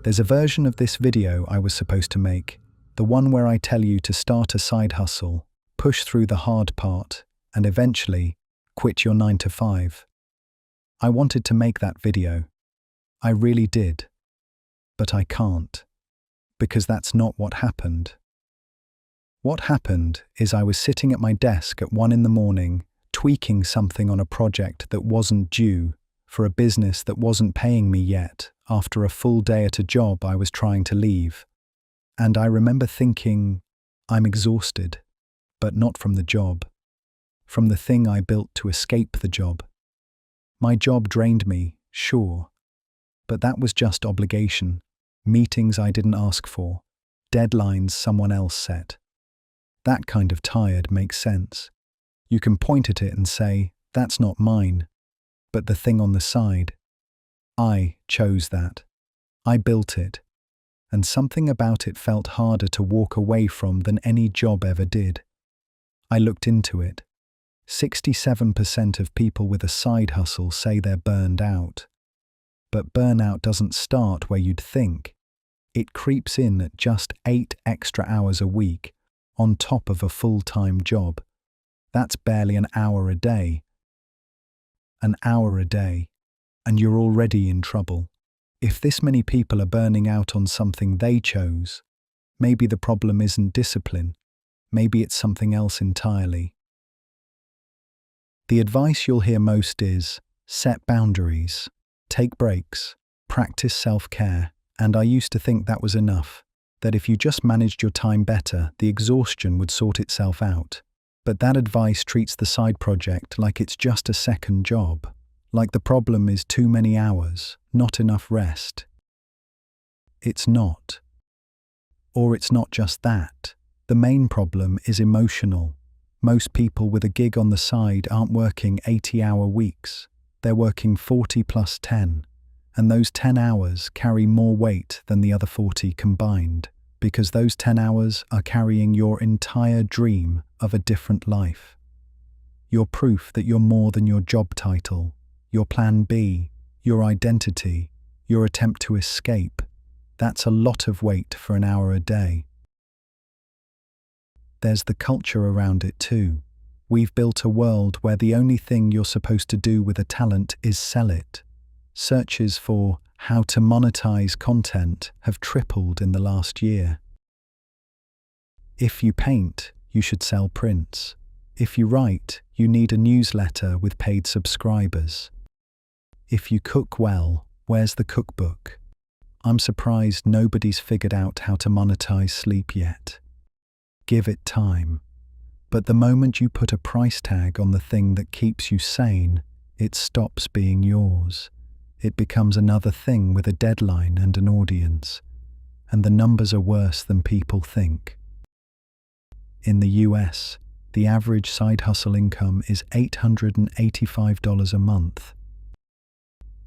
There's a version of this video I was supposed to make, the one where I tell you to start a side hustle, push through the hard part, and eventually quit your 9 to 5. I wanted to make that video. I really did. But I can't. Because that's not what happened. What happened is I was sitting at my desk at 1 in the morning, tweaking something on a project that wasn't due, for a business that wasn't paying me yet, after a full day at a job I was trying to leave. And I remember thinking, I'm exhausted, but not from the job. From the thing I built to escape the job. My job drained me, sure. But that was just obligation, meetings I didn't ask for, deadlines someone else set. That kind of tired makes sense. You can point at it and say, that's not mine. But the thing on the side, I chose that. I built it. And something about it felt harder to walk away from than any job ever did. I looked into it. 67% of people with a side hustle say they're burned out. But burnout doesn't start where you'd think. It creeps in at just 8 extra hours a week, on top of a full-time job. That's barely an hour a day. An hour a day, and you're already in trouble. If this many people are burning out on something they chose, maybe the problem isn't discipline. Maybe it's something else entirely. The advice you'll hear most is, set boundaries, take breaks, practice self-care, and I used to think that was enough, that if you just managed your time better, the exhaustion would sort itself out. But that advice treats the side project like it's just a second job, like the problem is too many hours, not enough rest. It's not. Or it's not just that. The main problem is emotional. Most people with a gig on the side aren't working 80-hour weeks. They're working 40 plus 10, and those 10 hours carry more weight than the other 40 combined, because those 10 hours are carrying your entire dream of a different life. Your proof that you're more than your job title, your plan B, your identity, your attempt to escape. That's a lot of weight for an hour a day. There's the culture around it too. We've built a world where the only thing you're supposed to do with a talent is sell it. Searches for how to monetize content have tripled in the last year. If you paint, you should sell prints. If you write, you need a newsletter with paid subscribers. If you cook well, where's the cookbook? I'm surprised nobody's figured out how to monetize sleep yet. Give it time. But the moment you put a price tag on the thing that keeps you sane, it stops being yours. It becomes another thing with a deadline and an audience. And the numbers are worse than people think. In the US, the average side hustle income is $885 a month.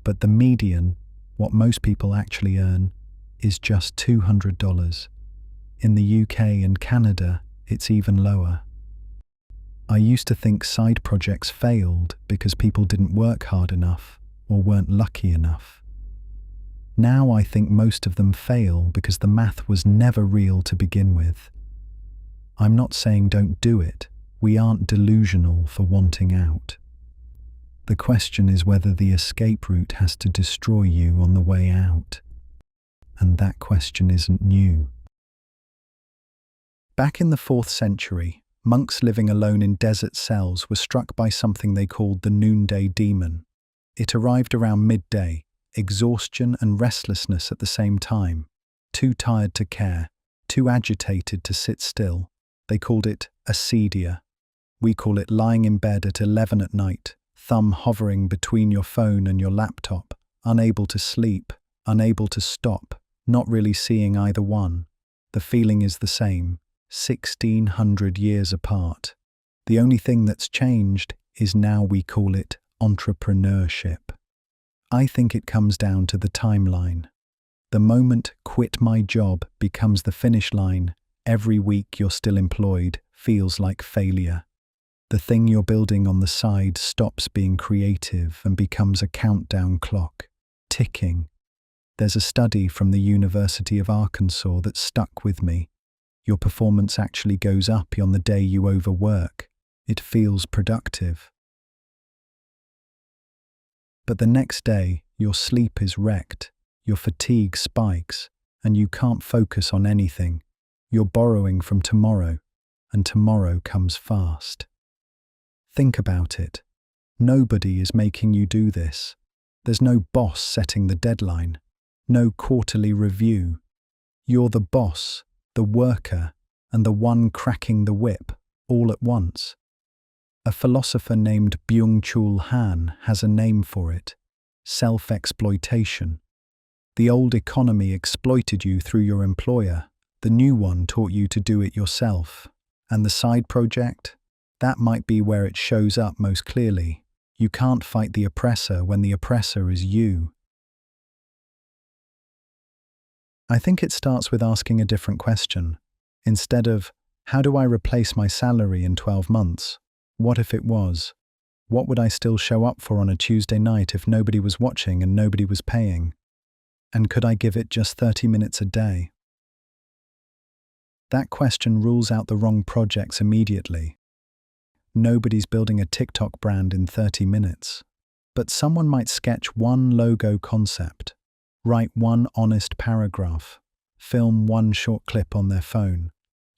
But the median, what most people actually earn, is just $200. In the UK and Canada, it's even lower. I used to think side projects failed because people didn't work hard enough or weren't lucky enough. Now I think most of them fail because the math was never real to begin with. I'm not saying don't do it. We aren't delusional for wanting out. The question is whether the escape route has to destroy you on the way out. And that question isn't new. Back in the 4th century, monks living alone in desert cells were struck by something they called the noonday demon. It arrived around midday, exhaustion and restlessness at the same time, too tired to care, too agitated to sit still. They called it acedia. We call it lying in bed at 11 at night, thumb hovering between your phone and your laptop, unable to sleep, unable to stop, not really seeing either one. The feeling is the same, 1600 years apart. The only thing that's changed is now we call it entrepreneurship. I think it comes down to the timeline. The moment quit my job becomes the finish line, every week you're still employed feels like failure. The thing you're building on the side stops being creative and becomes a countdown clock, ticking. There's a study from the University of Arkansas that stuck with me. Your performance actually goes up on the day you overwork. It feels productive. But the next day, your sleep is wrecked, your fatigue spikes, and you can't focus on anything. You're borrowing from tomorrow, and tomorrow comes fast. Think about it. Nobody is making you do this. There's no boss setting the deadline, no quarterly review. You're the boss, the worker, and the one cracking the whip all at once. A philosopher named Byung-Chul Han has a name for it: self-exploitation. The old economy exploited you through your employer. The new one taught you to do it yourself. And the side project? That might be where it shows up most clearly. You can't fight the oppressor when the oppressor is you. I think it starts with asking a different question. Instead of, how do I replace my salary in 12 months? What if it was? What would I still show up for on a Tuesday night if nobody was watching and nobody was paying? And could I give it just 30 minutes a day? That question rules out the wrong projects immediately. Nobody's building a TikTok brand in 30 minutes. But someone might sketch one logo concept, write one honest paragraph, film one short clip on their phone.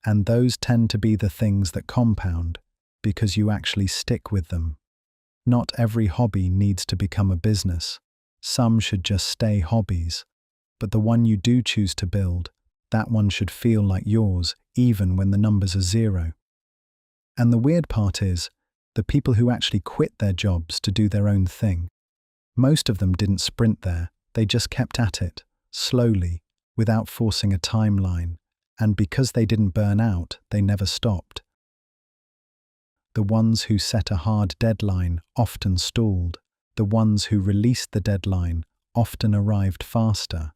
And those tend to be the things that compound, because you actually stick with them. Not every hobby needs to become a business. Some should just stay hobbies. But the one you do choose to build, that one should feel like yours, even when the numbers are zero. And the weird part is, the people who actually quit their jobs to do their own thing, most of them didn't sprint there, they just kept at it, slowly, without forcing a timeline. And because they didn't burn out, they never stopped. The ones who set a hard deadline often stalled. The ones who released the deadline often arrived faster.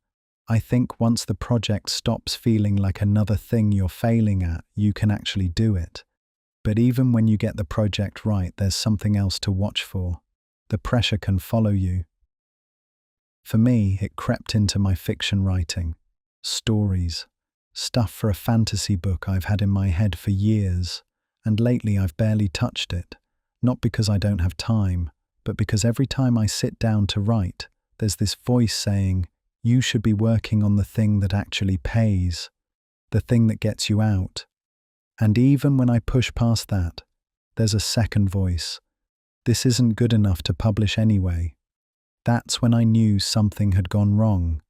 I think once the project stops feeling like another thing you're failing at, you can actually do it. But even when you get the project right, there's something else to watch for. The pressure can follow you. For me, it crept into my fiction writing. Stories. Stuff for a fantasy book I've had in my head for years. And lately I've barely touched it, not because I don't have time, but because every time I sit down to write, there's this voice saying, you should be working on the thing that actually pays, the thing that gets you out. And even when I push past that, there's a second voice. This isn't good enough to publish anyway. That's when I knew something had gone wrong.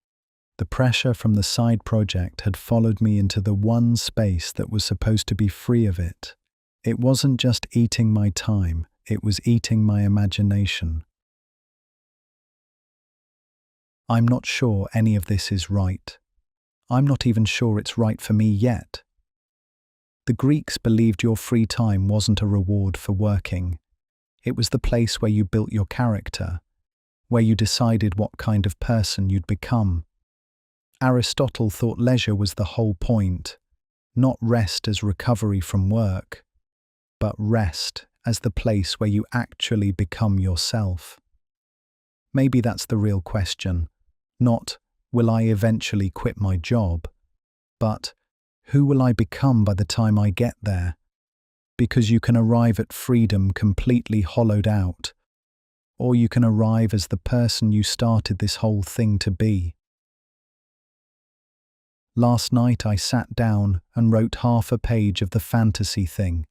The pressure from the side project had followed me into the one space that was supposed to be free of it. It wasn't just eating my time, it was eating my imagination. I'm not sure any of this is right. I'm not even sure it's right for me yet. The Greeks believed your free time wasn't a reward for working. It was the place where you built your character, where you decided what kind of person you'd become. Aristotle thought leisure was the whole point, not rest as recovery from work, but rest as the place where you actually become yourself. Maybe that's the real question. Not, will I eventually quit my job? But, who will I become by the time I get there? Because you can arrive at freedom completely hollowed out, or you can arrive as the person you started this whole thing to be. Last night I sat down and wrote half a page of the fantasy thing.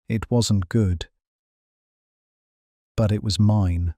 It wasn't good, but it was mine.